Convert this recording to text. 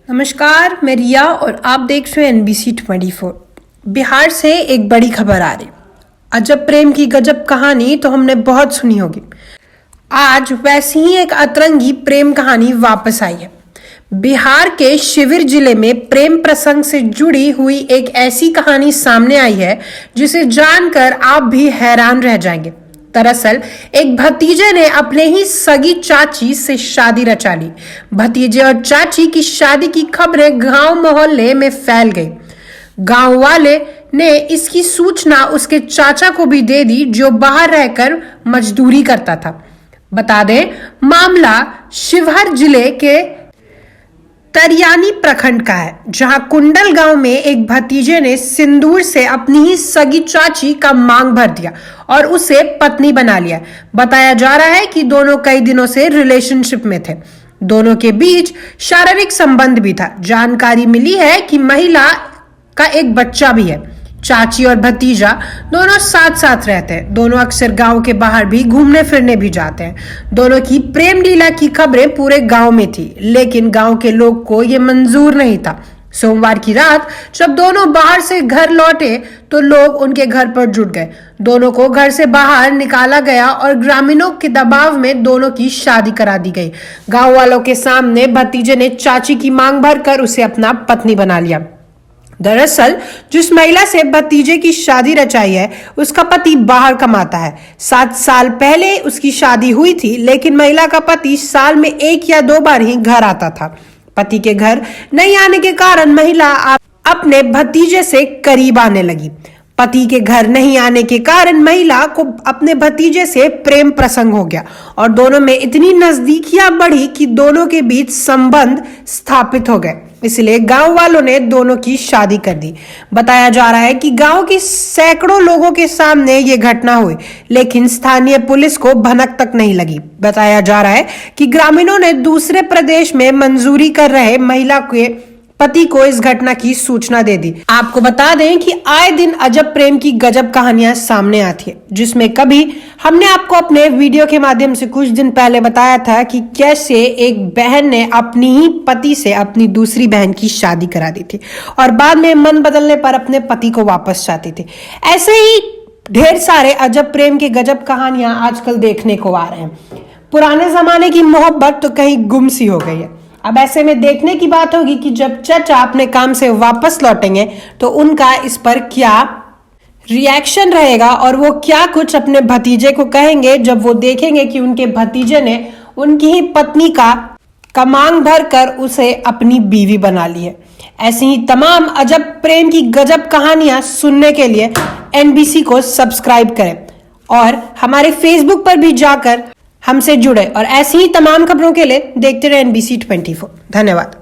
नमस्कार, मैं रिया और आप देख रहे हैं NBC 24। बिहार से एक बड़ी खबर आ रही। अजब प्रेम की गजब कहानी तो हमने बहुत सुनी होगी। आज वैसी ही एक अतरंगी प्रेम कहानी वापस आई है। बिहार के शिविर जिले में प्रेम प्रसंग से जुड़ी हुई एक ऐसी कहानी सामने आई है जिसे जानकर आप भी हैरान रह जाएंगे। दरअसल एक भतीजे ने अपने ही सगी चाची से शादी रचा ली। भतीजे और चाची की शादी की खबरें गांव मोहल्ले में फैल गई। गांव वाले ने इसकी सूचना उसके चाचा को भी दे दी जो बाहर रहकर मजदूरी करता था। बता दें, मामला शिवहर जिले के तरियानी प्रखंड का है, जहां कुंडल गांव में एक भतीजे ने सिंदूर से अपनी ही सगी चाची का मांग भर दिया और उसे पत्नी बना लिया। बताया जा रहा है कि दोनों कई दिनों से रिलेशनशिप में थे। दोनों के बीच शारीरिक संबंध भी था। जानकारी मिली है कि महिला का एक बच्चा भी है। चाची और भतीजा दोनों साथ साथ रहते हैं। दोनों अक्सर गांव के बाहर भी घूमने फिरने भी जाते हैं। दोनों की प्रेम लीला की खबरें पूरे गांव में थी, लेकिन गांव के लोग को यह मंजूर नहीं था। सोमवार की रात जब दोनों बाहर से घर लौटे तो लोग उनके घर पर जुट गए। दोनों को घर से बाहर निकाला गया और ग्रामीणों के दबाव में दोनों की शादी करा दी गई। गांव वालों के सामने भतीजे ने चाची की मांग भरकर उसे अपना पत्नी बना लिया। दरअसल जिस महिला से भतीजे की शादी रचाई है उसका पति बाहर कमाता है। 7 साल पहले उसकी शादी हुई थी, लेकिन महिला का पति साल में 1 या 2 बार ही घर आता था। पति के घर नहीं आने के कारण महिला अपने भतीजे से करीब आने लगी। पति के घर नहीं आने के कारण महिला को अपने भतीजे से प्रेम प्रसंग हो गया और दोनों में इतनी नजदीकियां बढ़ी कि दोनों के बीच संबंध स्थापित हो गए। इसलिए गांव वालों ने दोनों की शादी कर दी। बताया जा रहा है कि गांव के सैकड़ों लोगों के सामने ये घटना हुई, लेकिन स्थानीय पुलिस को भनक तक नहीं लगी। बताया जा रहा है कि ग्रामीणों ने दूसरे प्रदेश में मंजूरी कर रहे महिला के पति को इस घटना की सूचना दे दी। आपको बता दें कि आए दिन अजब प्रेम की गजब कहानियां सामने आती है, जिसमें कभी हमने आपको अपने वीडियो के माध्यम से कुछ दिन पहले बताया था कि कैसे एक बहन ने अपनी ही पति से अपनी दूसरी बहन की शादी करा दी थी और बाद में मन बदलने पर अपने पति को वापस चाहती थी। ऐसे ही ढेर सारे अजब प्रेम की गजब कहानियां आजकल देखने को आ रहे हैं। पुराने जमाने की मोहब्बत तो कहीं गुम सी हो गई है। अब ऐसे में देखने की बात होगी कि जब चाचा अपने काम से वापस लौटेंगे तो उनका इस पर क्या रिएक्शन रहेगा और वो क्या कुछ अपने भतीजे को कहेंगे जब वो देखेंगे कि उनके भतीजे ने उनकी ही पत्नी का मांग भर कर उसे अपनी बीवी बना ली है। ऐसी ही तमाम अजब प्रेम की गजब कहानियां सुनने के लिए NBC को सब्सक्राइब करें और हमारे फेसबुक पर भी जाकर हमसे जुड़े और ऐसी ही तमाम खबरों के लिए देखते रहे NBC 24। धन्यवाद।